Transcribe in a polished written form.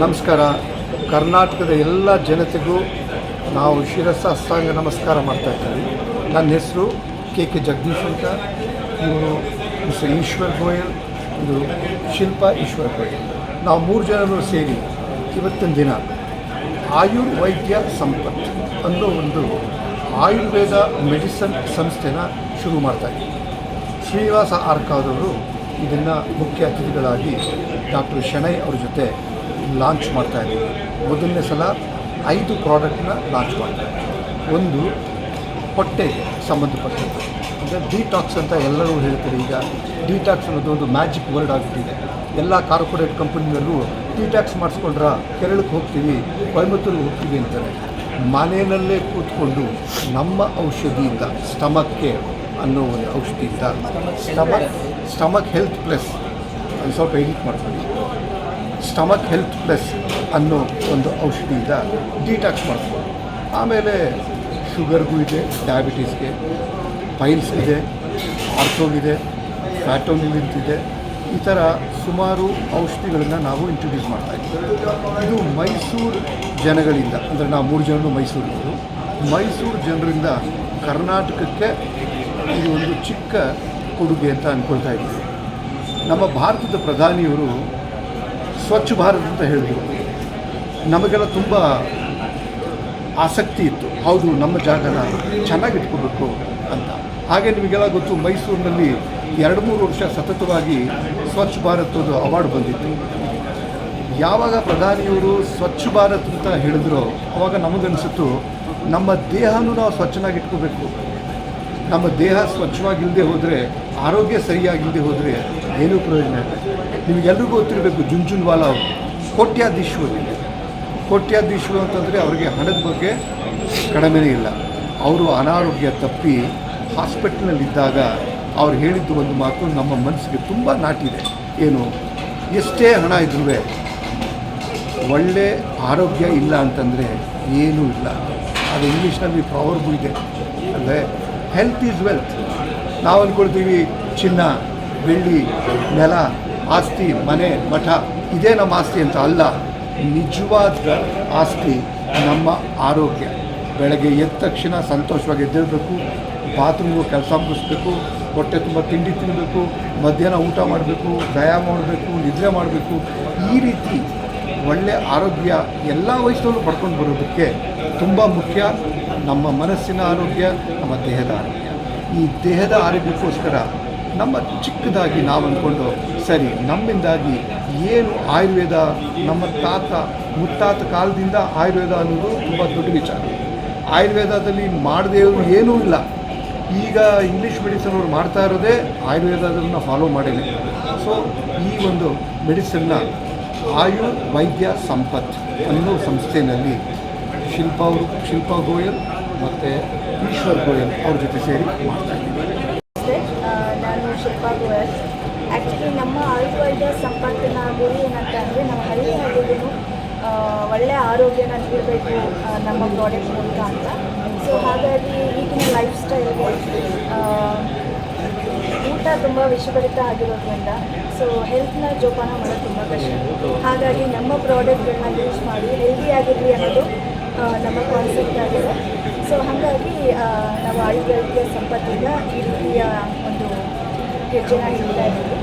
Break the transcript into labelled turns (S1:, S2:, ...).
S1: ನಮಸ್ಕಾರ. ಕರ್ನಾಟಕದ ಎಲ್ಲ ಜನತೆಗೂ ನಾವು ಶಿರಸಾಷ್ಟಾಂಗ ನಮಸ್ಕಾರ ಮಾಡ್ತಾಯಿದ್ದೀವಿ. ನನ್ನ ಹೆಸರು ಕೆ ಜಗದೀಶ್ ಅಂತ. ಇವರು ಮಿಸ್ಟರ್ ಈಶ್ವರ್ ಗೋಯಲ್, ಇದು ಶಿಲ್ಪಾ ಈಶ್ವರ್ ಗೋಯಲ್. ನಾವು 3 ಜನರು ಸೇರಿ ಇವತ್ತಿನ ದಿನ ಆಯುರ್ವೈದ್ಯ ಸಂಪತ್ ಅನ್ನೋ ಒಂದು ಆಯುರ್ವೇದ ಮೆಡಿಸನ್ ಸಂಸ್ಥೆನ ಶುರು ಮಾಡ್ತಾಯಿದ್ದೀವಿ. ಶ್ರೀನಿವಾಸ ಆರ್ಕಾದವರು ಇದನ್ನು ಮುಖ್ಯ ಅತಿಥಿಗಳಾಗಿ ಡಾಕ್ಟರ್ ಶೆಣೈ ಅವ್ರ ಜೊತೆ ಲಾಂಚ್ ಮಾಡ್ತಾಯಿದ್ದೀವಿ. ಮೊದಲನೇ ಸಲ 5 ಪ್ರಾಡಕ್ಟ್ನ ಲಾಂಚ್ ಮಾಡ್ತಾಯಿದ್ದೀವಿ. ಒಂದು ಹೊಟ್ಟೆಗೆ ಸಂಬಂಧಪಟ್ಟದ್ದು, ಅಂದರೆ ಡಿಟಾಕ್ಸ್ ಅಂತ ಎಲ್ಲರೂ ಹೇಳ್ತಾರೆ. ಈಗ ಡಿಟಾಕ್ಸ್ ಅನ್ನೋದು ಒಂದು ಮ್ಯಾಜಿಕ್ ವರ್ಡ್ ಆಗಿಬಿಟ್ಟಿದೆ. ಎಲ್ಲ ಕಾರ್ಪೊರೇಟ್ ಕಂಪನಿಯಲ್ಲೂ ಡಿಟಾಕ್ಸ್ ಮಾಡಿಸ್ಕೊಂಡ್ರೆ ಕೇರಳಕ್ಕೆ ಹೋಗ್ತೀವಿ, ಕೊಯಮತ್ತೂರಿಗೆ ಹೋಗ್ತೀವಿ ಅಂತಾರೆ. ಮನೆಯಲ್ಲೇ ಕೂತ್ಕೊಂಡು ನಮ್ಮ ಔಷಧಿಯಿಂದ ಸ್ಟಮಕ್ಗೆ ಅನ್ನೋ ಒಂದು ಔಷಧಿಯಿಂದ ಸ್ಟಮಕ್ ಹೆಲ್ತ್ ಪ್ಲಸ್, ಅದು ಸ್ವಲ್ಪ ಎಡಿಟ್ ಮಾಡ್ಕೊಳ್ಳಿ, ಸ್ಟಮಕ್ ಹೆಲ್ತ್ ಪ್ಲಸ್ ಅನ್ನೋ ಒಂದು ಔಷಧಿಯಿಂದ ಡಿಟಾಕ್ಸ್ ಮಾಡ್ಕೊಂಡು, ಆಮೇಲೆ ಶುಗರ್ಗೂ ಇದೆ, ಡಯಾಬಿಟೀಸ್ಗೆ, ಪೈಲ್ಸ್ಗಿದೆ, ಆರ್ಥೋಗಿದೆ, ಫ್ಯಾಟೋನಿಲಿಂತಿದೆ, ಈ ಥರ ಸುಮಾರು ಔಷಧಿಗಳನ್ನು ನಾವು ಇಂಟ್ರೊಡ್ಯೂಸ್ ಮಾಡ್ತಾಯಿದ್ದೀವಿ. ಇದು ಮೈಸೂರು ಜನಗಳಿಂದ, ಅಂದರೆ ನಾವು 3 ಜನರು ಮೈಸೂರಿನವರು, ಮೈಸೂರು ಜನರಿಂದ ಕರ್ನಾಟಕಕ್ಕೆ ಇದು ಒಂದು ಚಿಕ್ಕ ಕೊಡುಗೆ ಅಂತ ಅಂದ್ಕೊಳ್ತಾ ಇದ್ದೀವಿ. ನಮ್ಮ ಭಾರತದ ಪ್ರಧಾನಿಯವರು ಸ್ವಚ್ಛ ಭಾರತ್ ಅಂತ ಹೇಳಿದರು. ನಮಗೆಲ್ಲ ತುಂಬ ಆಸಕ್ತಿ ಇತ್ತು, ಹೌದು ನಮ್ಮ ಜಾಗನ ಚೆನ್ನಾಗಿಟ್ಕೋಬೇಕು ಅಂತ. ಹಾಗೆ ನಿಮಗೆಲ್ಲ ಗೊತ್ತು, ಮೈಸೂರಿನಲ್ಲಿ 2-3 ವರ್ಷ ಸತತವಾಗಿ ಸ್ವಚ್ಛ ಭಾರತ್ ಒಂದು ಅವಾರ್ಡ್ ಬಂದಿತ್ತು. ಯಾವಾಗ ಪ್ರಧಾನಿಯವರು ಸ್ವಚ್ಛ ಭಾರತ್ ಅಂತ ಹೇಳಿದ್ರು, ಆವಾಗ ನಮಗನ್ನಿಸಿತು ನಮ್ಮ ದೇಹನೂ ನಾವು ಸ್ವಚ್ಛನಾಗಿಟ್ಕೋಬೇಕು. ನಮ್ಮ ದೇಹ ಸ್ವಚ್ಛವಾಗಿಲ್ಲದೆ ಹೋದರೆ, ಆರೋಗ್ಯ ಸರಿಯಾಗಿಲ್ಲದೆ ಹೋದರೆ ಏನೂ ಪ್ರಯೋಜನ ಇಲ್ಲ. ನಿಮಗೆಲ್ರಿಗೂ ಗೊತ್ತಿರಬೇಕು, ಜುಂಜುನ್ವಾಲಾ ಅವರು ಕೋಟ್ಯಾಧೀಶರು ಅಂತಂದರೆ ಅವರಿಗೆ ಹಣದ ಬಗ್ಗೆ ಕಡಿಮೆನೇ ಇಲ್ಲ. ಅವರು ಅನಾರೋಗ್ಯ ತಪ್ಪಿ ಹಾಸ್ಪಿಟ್ಲ್ನಲ್ಲಿದ್ದಾಗ ಅವ್ರು ಹೇಳಿದ್ದು ಒಂದು ಮಾತು ನಮ್ಮ ಮನಸ್ಸಿಗೆ ತುಂಬ ನಾಟಿದೆ. ಏನು, ಎಷ್ಟೇ ಹಣ ಇದ್ರೂ ಒಳ್ಳೆ ಆರೋಗ್ಯ ಇಲ್ಲ ಅಂತಂದರೆ ಏನೂ ಇಲ್ಲ. ಅದು ಇಂಗ್ಲೀಷ್ನಲ್ಲಿ ಪ್ರಾವರ್ಬು ಇದೆ, ಅಂದರೆ ಹೆಲ್ತ್ ಈಸ್ ವೆಲ್ತ್. ನಾವು ಅಂದ್ಕೊಳ್ತೀವಿ ಚಿನ್ನ, ಬೆಳ್ಳಿ, ನೆಲ, ಆಸ್ತಿ, ಮನೆ, ಮಠ ಇದೇ ನಮ್ಮ ಆಸ್ತಿ ಅಂತ. ಅಲ್ಲ, ನಿಜವಾದ ಆಸ್ತಿ ನಮ್ಮ ಆರೋಗ್ಯ. ಬೆಳಗ್ಗೆ ಎದ್ದ ತಕ್ಷಣ ಸಂತೋಷವಾಗಿ ಎದ್ದೇಳಬೇಕು, ಬಾತ್ರೂಮ್ಗೆ ಕೆಲಸ ಮುಗಿಸ್ಬೇಕು, ಹೊಟ್ಟೆ ತುಂಬ ತಿಂಡಿ ತಿನ್ನಬೇಕು, ಮಧ್ಯಾಹ್ನ ಊಟ ಮಾಡಬೇಕು, ವ್ಯಾಯಾಮ ಮಾಡಬೇಕು, ನಿದ್ರೆ ಮಾಡಬೇಕು. ಈ ರೀತಿ ಒಳ್ಳೆಯ ಆರೋಗ್ಯ ಎಲ್ಲ ವಯಸ್ಸಲ್ಲೂ ಪಡ್ಕೊಂಡು ಬರೋದಕ್ಕೆ ತುಂಬ ಮುಖ್ಯ ನಮ್ಮ ಮನಸ್ಸಿನ ಆರೋಗ್ಯ, ನಮ್ಮ ದೇಹದ ಆರೋಗ್ಯ. ಈ ದೇಹದ ಆರೋಗ್ಯಕ್ಕೋಸ್ಕರ ನಮ್ಮ ಚಿಕ್ಕದಾಗಿ ನಾವು ಅಂದ್ಕೊಂಡು, ಸರಿ ನಮ್ಮಿಂದಾಗಿ ಏನು ಆಯುರ್ವೇದ, ನಮ್ಮ ಮುತ್ತಾತ ಕಾಲದಿಂದ ಆಯುರ್ವೇದ ಅನ್ನೋದು ತುಂಬ ದೊಡ್ಡ ವಿಚಾರ. ಆಯುರ್ವೇದದಲ್ಲಿ ಮಾಡದೇ ಇರೋದು ಏನೂ ಇಲ್ಲ. ಈಗ ಇಂಗ್ಲೀಷ್ ಮೆಡಿಸಿನ್ ಅವ್ರು ಮಾಡ್ತಾ ಇರೋದೇ ಆಯುರ್ವೇದದನ್ನು ಫಾಲೋ ಮಾಡೇನೆ. ಸೊ ಈ ಒಂದು ಮೆಡಿಸಿನ್ನ ಆಯುರ್ವೈದ್ಯ ಸಂಪತ್ ಅನ್ನೋ ಸಂಸ್ಥೆಯಲ್ಲಿ ಶಿಲ್ಪಾ ಗೋಯಲ್ ಮತ್ತು ಈಶ್ವರ್ ಗೋಯಲ್ ಅವ್ರ ಜೊತೆ ಸೇರಿ ಮಾಡ್ತಾಯಿದ್ದೀವಿ.
S2: ನಾನು ಶಿಲ್ಪಾ ಗೋಯಲ್. ಆ್ಯಕ್ಚುಲಿ ನಮ್ಮ ಆಯುರ್ವೈದ್ಯ ಸಂಪತ್ತಿನ ಗುರಿ ಏನಂತ ಅಂದರೆ, ನಮ್ಮ ಹಳ್ಳಿಗೂ ಒಳ್ಳೆಯ ಆರೋಗ್ಯನ ನೀಡಬೇಕು ನಮ್ಮ ಪ್ರಾಡಕ್ಟ್ ಮೂಲಕ ಅಂತ. ಸೊ ಹಾಗಾಗಿ ಈಗಿನ ಲೈಫ್ ಸ್ಟೈಲ್ಗೆ ಊಟ ತುಂಬ ವಿಷಭರಿತ ಆಗಿರೋದ್ರಿಂದ ಸೊ ಹೆಲ್ತ್ನ ಜೋಪಾನ ಮಾಡೋದು ತುಂಬ ಕಷ್ಟ. ಹಾಗಾಗಿ ನಮ್ಮ ಪ್ರಾಡಕ್ಟ್ಗಳನ್ನ ಯೂಸ್ ಮಾಡಿ ಹೆಲ್ದಿಯಾಗಿರಲಿ ಅನ್ನೋದು ನಮ್ಮ ಕಾನ್ಸೆಪ್ಟ್ ಆಗಿದೆ. ಸೊ ಹಾಗಾಗಿ ನಾವು ಆಯುರ್ವೇದ ಸಂಪತ್ತಿಂದ ಈ ರೀತಿಯ ಒಂದು ಹೆಜ್ಜೆನ ಇಡ್ತಾ ಇದ್ದೀವಿ.